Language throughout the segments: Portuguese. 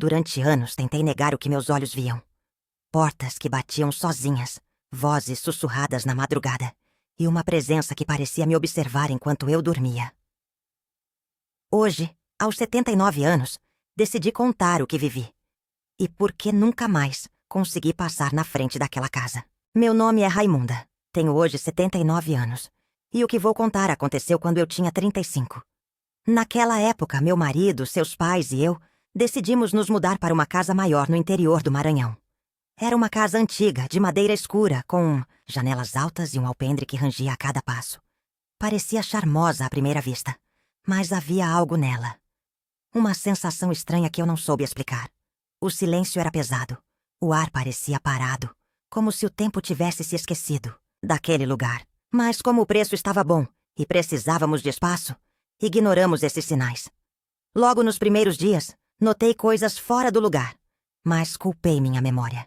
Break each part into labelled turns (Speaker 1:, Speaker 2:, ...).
Speaker 1: Durante anos tentei negar o que meus olhos viam. Portas que batiam sozinhas, vozes sussurradas na madrugada e uma presença que parecia me observar enquanto eu dormia. Hoje, aos 79 anos, decidi contar o que vivi. E por que nunca mais consegui passar na frente daquela casa. Meu nome é Raimunda. Tenho hoje 79 anos. E o que vou contar aconteceu quando eu tinha 35. Naquela época, meu marido, seus pais e eu decidimos nos mudar para uma casa maior no interior do Maranhão. Era uma casa antiga, de madeira escura, com janelas altas e um alpendre que rangia a cada passo. Parecia charmosa à primeira vista, mas havia algo nela. Uma sensação estranha que eu não soube explicar. O silêncio era pesado. O ar parecia parado, como se o tempo tivesse se esquecido daquele lugar. Mas como o preço estava bom e precisávamos de espaço, ignoramos esses sinais. Logo nos primeiros dias, notei coisas fora do lugar, mas culpei minha memória.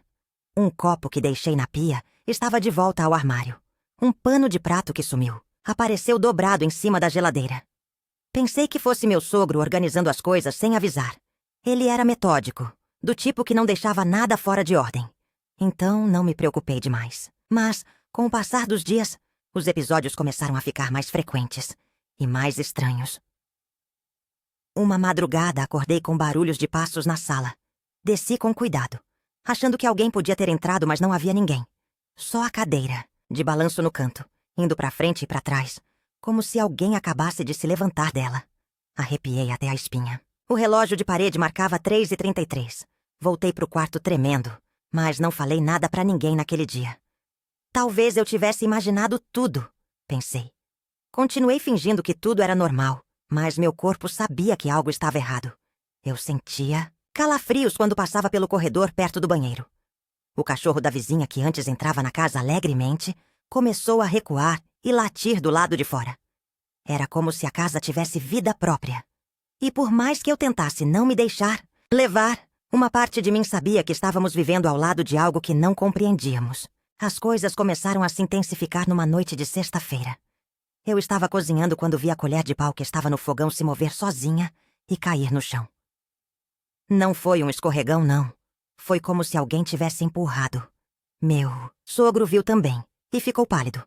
Speaker 1: Um copo que deixei na pia estava de volta ao armário. Um pano de prato que sumiu apareceu dobrado em cima da geladeira. Pensei que fosse meu sogro organizando as coisas sem avisar. Ele era metódico, do tipo que não deixava nada fora de ordem. Então não me preocupei demais. Mas, com o passar dos dias, os episódios começaram a ficar mais frequentes e mais estranhos. Uma madrugada acordei com barulhos de passos na sala. Desci com cuidado, achando que alguém podia ter entrado, mas não havia ninguém. Só a cadeira, de balanço no canto, indo pra frente e pra trás, como se alguém acabasse de se levantar dela. Arrepiei até a espinha. O relógio de parede marcava 3h33. Voltei pro quarto tremendo, mas não falei nada pra ninguém naquele dia. Talvez eu tivesse imaginado tudo, pensei. Continuei fingindo que tudo era normal, mas meu corpo sabia que algo estava errado. Eu sentia calafrios quando passava pelo corredor perto do banheiro. O cachorro da vizinha, que antes entrava na casa alegremente, começou a recuar e latir do lado de fora. Era como se a casa tivesse vida própria. E por mais que eu tentasse não me deixar levar, uma parte de mim sabia que estávamos vivendo ao lado de algo que não compreendíamos. As coisas começaram a se intensificar numa noite de sexta-feira. Eu estava cozinhando quando vi a colher de pau que estava no fogão se mover sozinha e cair no chão. Não foi um escorregão, não. Foi como se alguém tivesse empurrado. Meu sogro viu também e ficou pálido.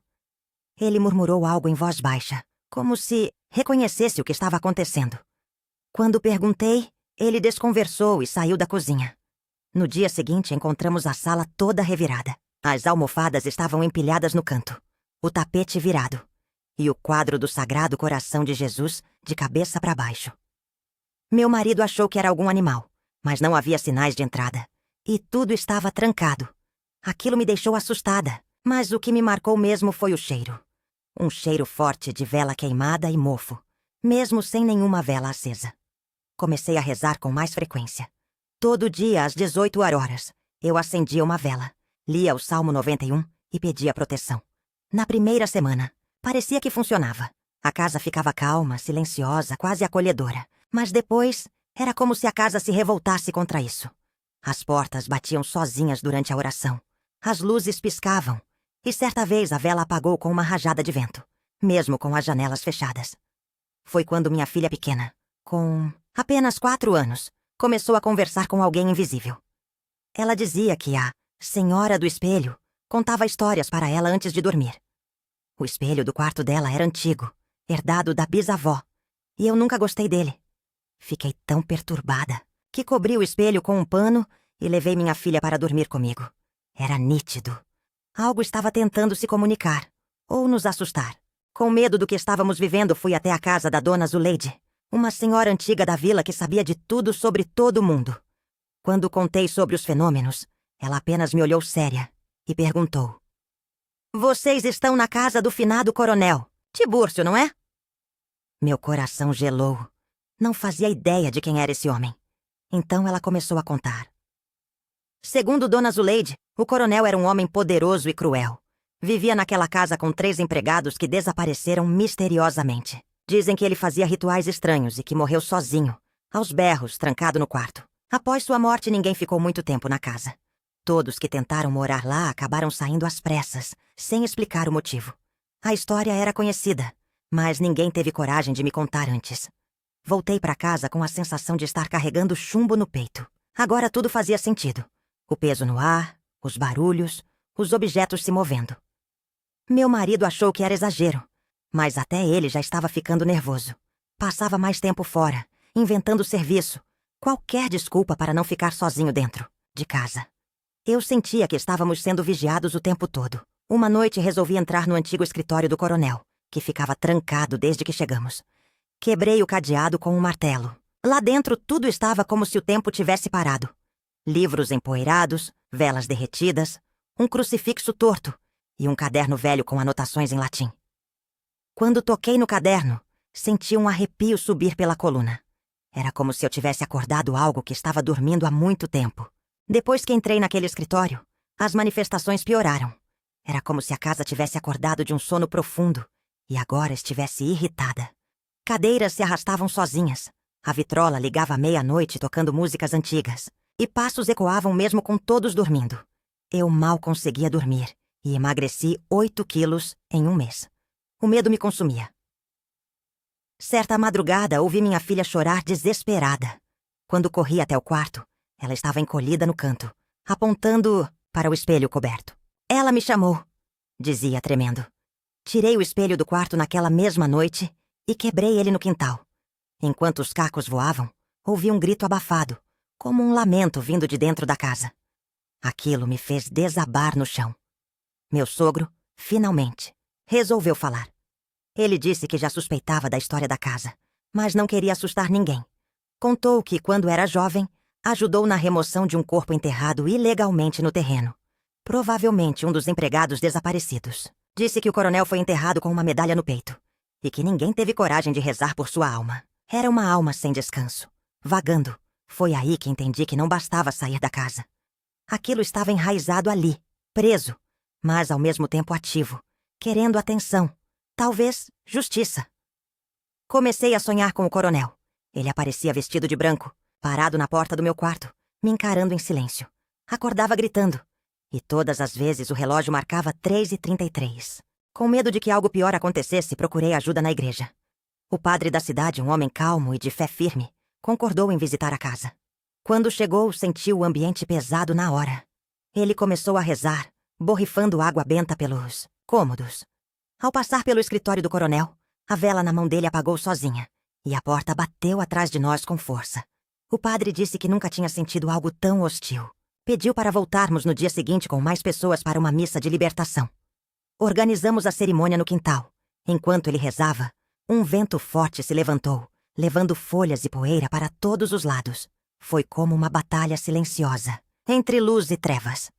Speaker 1: Ele murmurou algo em voz baixa, como se reconhecesse o que estava acontecendo. Quando perguntei, ele desconversou e saiu da cozinha. No dia seguinte, encontramos a sala toda revirada. As almofadas estavam empilhadas no canto, o tapete virado e o quadro do Sagrado Coração de Jesus de cabeça para baixo. Meu marido achou que era algum animal, mas não havia sinais de entrada. E tudo estava trancado. Aquilo me deixou assustada, mas o que me marcou mesmo foi o cheiro. Um cheiro forte de vela queimada e mofo, mesmo sem nenhuma vela acesa. Comecei a rezar com mais frequência. Todo dia, às 18 horas, eu acendia uma vela, lia o Salmo 91 e pedia proteção. Na primeira semana, parecia que funcionava. A casa ficava calma, silenciosa, quase acolhedora. Mas depois, era como se a casa se revoltasse contra isso. As portas batiam sozinhas durante a oração. As luzes piscavam. E certa vez a vela apagou com uma rajada de vento, mesmo com as janelas fechadas. Foi quando minha filha pequena, com apenas 4 anos, começou a conversar com alguém invisível. Ela dizia que a Senhora do Espelho contava histórias para ela antes de dormir. O espelho do quarto dela era antigo, herdado da bisavó, e eu nunca gostei dele. Fiquei tão perturbada que cobri o espelho com um pano e levei minha filha para dormir comigo. Era nítido. Algo estava tentando se comunicar, ou nos assustar. Com medo do que estávamos vivendo, fui até a casa da dona Zuleide, uma senhora antiga da vila que sabia de tudo sobre todo mundo. Quando contei sobre os fenômenos, ela apenas me olhou séria e perguntou: "Vocês estão na casa do finado coronel Tibúrcio, não é?" Meu coração gelou. Não fazia ideia de quem era esse homem. Então ela começou a contar. Segundo Dona Zuleide, o coronel era um homem poderoso e cruel. Vivia naquela casa com 3 empregados que desapareceram misteriosamente. Dizem que ele fazia rituais estranhos e que morreu sozinho, aos berros, trancado no quarto. Após sua morte, ninguém ficou muito tempo na casa. Todos que tentaram morar lá acabaram saindo às pressas, sem explicar o motivo. A história era conhecida, mas ninguém teve coragem de me contar antes. Voltei para casa com a sensação de estar carregando chumbo no peito. Agora tudo fazia sentido. O peso no ar, os barulhos, os objetos se movendo. Meu marido achou que era exagero, mas até ele já estava ficando nervoso. Passava mais tempo fora, inventando serviço, qualquer desculpa para não ficar sozinho dentro de casa. Eu sentia que estávamos sendo vigiados o tempo todo. Uma noite resolvi entrar no antigo escritório do coronel, que ficava trancado desde que chegamos. Quebrei o cadeado com um martelo. Lá dentro tudo estava como se o tempo tivesse parado. Livros empoeirados, velas derretidas, um crucifixo torto e um caderno velho com anotações em latim. Quando toquei no caderno, senti um arrepio subir pela coluna. Era como se eu tivesse acordado algo que estava dormindo há muito tempo. Depois que entrei naquele escritório, as manifestações pioraram. Era como se a casa tivesse acordado de um sono profundo e agora estivesse irritada. Cadeiras se arrastavam sozinhas. A vitrola ligava à meia-noite tocando músicas antigas. E passos ecoavam mesmo com todos dormindo. Eu mal conseguia dormir e emagreci 8 quilos em um mês. O medo me consumia. Certa madrugada, ouvi minha filha chorar desesperada. Quando corri até o quarto, ela estava encolhida no canto, apontando para o espelho coberto. Ela me chamou, dizia tremendo. Tirei o espelho do quarto naquela mesma noite e quebrei ele no quintal. Enquanto os cacos voavam, ouvi um grito abafado, como um lamento vindo de dentro da casa. Aquilo me fez desabar no chão. Meu sogro, finalmente, resolveu falar. Ele disse que já suspeitava da história da casa, mas não queria assustar ninguém. Contou que, quando era jovem, ajudou na remoção de um corpo enterrado ilegalmente no terreno. Provavelmente um dos empregados desaparecidos. Disse que o coronel foi enterrado com uma medalha no peito e que ninguém teve coragem de rezar por sua alma. Era uma alma sem descanso, vagando. Foi aí que entendi que não bastava sair da casa. Aquilo estava enraizado ali, preso, mas ao mesmo tempo ativo, querendo atenção, talvez justiça. Comecei a sonhar com o coronel. Ele aparecia vestido de branco, parado na porta do meu quarto, me encarando em silêncio. Acordava gritando. E todas as vezes o relógio marcava 3h33. Com medo de que algo pior acontecesse, procurei ajuda na igreja. O padre da cidade, um homem calmo e de fé firme, concordou em visitar a casa. Quando chegou, senti o ambiente pesado na hora. Ele começou a rezar, borrifando água benta pelos cômodos. Ao passar pelo escritório do coronel, a vela na mão dele apagou sozinha, e a porta bateu atrás de nós com força. O padre disse que nunca tinha sentido algo tão hostil. Pediu para voltarmos no dia seguinte com mais pessoas para uma missa de libertação. Organizamos a cerimônia no quintal. Enquanto ele rezava, um vento forte se levantou, levando folhas e poeira para todos os lados. Foi como uma batalha silenciosa, entre luz e trevas.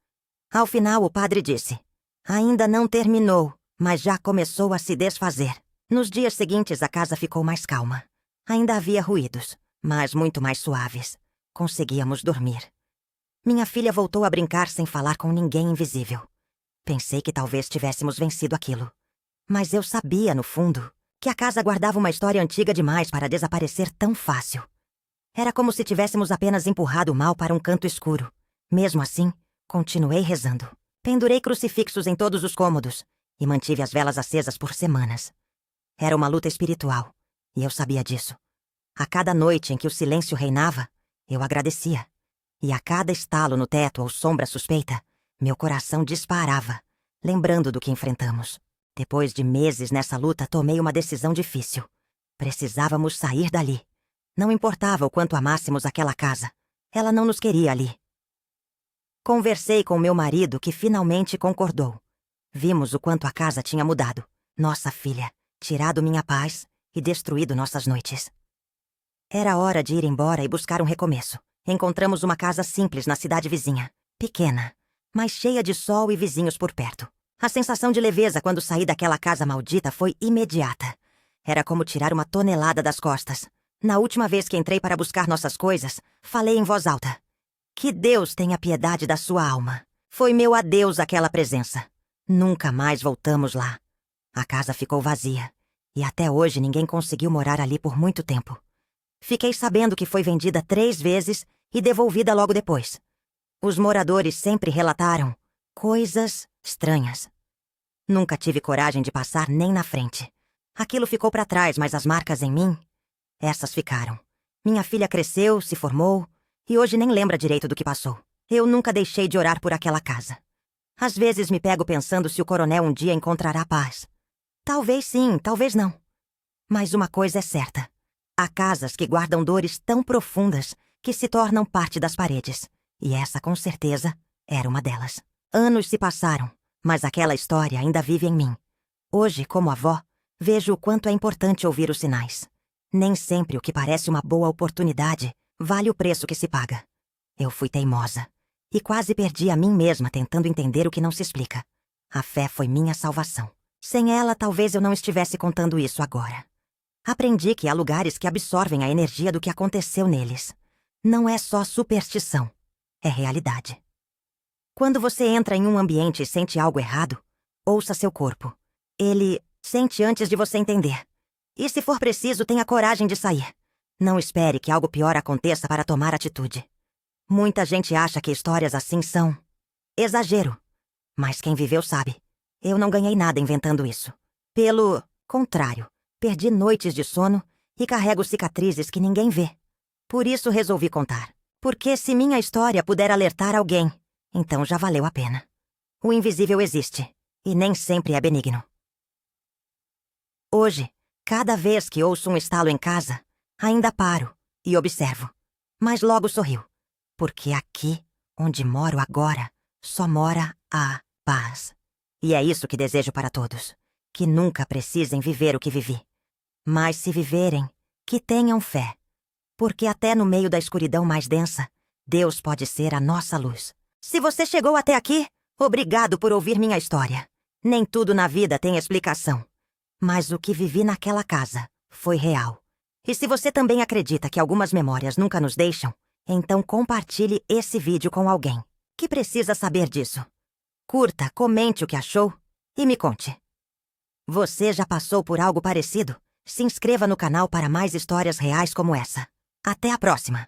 Speaker 1: Ao final, o padre disse: ainda não terminou, mas já começou a se desfazer. Nos dias seguintes, a casa ficou mais calma. Ainda havia ruídos, mas muito mais suaves. Conseguíamos dormir. Minha filha voltou a brincar sem falar com ninguém invisível. Pensei que talvez tivéssemos vencido aquilo. Mas eu sabia, no fundo, que a casa guardava uma história antiga demais para desaparecer tão fácil. Era como se tivéssemos apenas empurrado o mal para um canto escuro. Mesmo assim, continuei rezando. Pendurei crucifixos em todos os cômodos e mantive as velas acesas por semanas. Era uma luta espiritual, e eu sabia disso. A cada noite em que o silêncio reinava, eu agradecia. E a cada estalo no teto ou sombra suspeita, meu coração disparava, lembrando do que enfrentamos. Depois de meses nessa luta, tomei uma decisão difícil. Precisávamos sair dali. Não importava o quanto amássemos aquela casa. Ela não nos queria ali. Conversei com meu marido, que finalmente concordou. Vimos o quanto a casa tinha mudado. Nossa filha, tirado minha paz e destruído nossas noites. Era hora de ir embora e buscar um recomeço. Encontramos uma casa simples na cidade vizinha. Pequena, mas cheia de sol e vizinhos por perto. A sensação de leveza quando saí daquela casa maldita foi imediata. Era como tirar uma tonelada das costas. Na última vez que entrei para buscar nossas coisas, falei em voz alta: que Deus tenha piedade da sua alma. Foi meu adeus àquela presença. Nunca mais voltamos lá. A casa ficou vazia, e até hoje ninguém conseguiu morar ali por muito tempo. Fiquei sabendo que foi vendida 3 vezes e devolvida logo depois. Os moradores sempre relataram coisas estranhas. Nunca tive coragem de passar nem na frente. Aquilo ficou para trás, mas as marcas em mim, essas ficaram. Minha filha cresceu, se formou, e hoje nem lembra direito do que passou. Eu nunca deixei de orar por aquela casa. Às vezes me pego pensando se o coronel um dia encontrará paz. Talvez sim, talvez não. Mas uma coisa é certa. Há casas que guardam dores tão profundas que se tornam parte das paredes. E essa, com certeza, era uma delas. Anos se passaram, mas aquela história ainda vive em mim. Hoje, como avó, vejo o quanto é importante ouvir os sinais. Nem sempre o que parece uma boa oportunidade vale o preço que se paga. Eu fui teimosa e quase perdi a mim mesma tentando entender o que não se explica. A fé foi minha salvação. Sem ela, talvez eu não estivesse contando isso agora. Aprendi que há lugares que absorvem a energia do que aconteceu neles. Não é só superstição, é realidade. Quando você entra em um ambiente e sente algo errado, ouça seu corpo. Ele sente antes de você entender. E se for preciso, tenha coragem de sair. Não espere que algo pior aconteça para tomar atitude. Muita gente acha que histórias assim são exagero. Mas quem viveu sabe. Eu não ganhei nada inventando isso. Pelo contrário, perdi noites de sono e carrego cicatrizes que ninguém vê. Por isso resolvi contar. Porque se minha história puder alertar alguém, então já valeu a pena. O invisível existe, e nem sempre é benigno. Hoje, cada vez que ouço um estalo em casa, ainda paro e observo. Mas logo sorrio. Porque aqui, onde moro agora, só mora a paz. E é isso que desejo para todos. Que nunca precisem viver o que vivi. Mas se viverem, que tenham fé. Porque até no meio da escuridão mais densa, Deus pode ser a nossa luz. Se você chegou até aqui, obrigado por ouvir minha história. Nem tudo na vida tem explicação. Mas o que vivi naquela casa foi real. E se você também acredita que algumas memórias nunca nos deixam, então compartilhe esse vídeo com alguém que precisa saber disso. Curta, comente o que achou e me conte. Você já passou por algo parecido? Se inscreva no canal para mais histórias reais como essa. Até a próxima!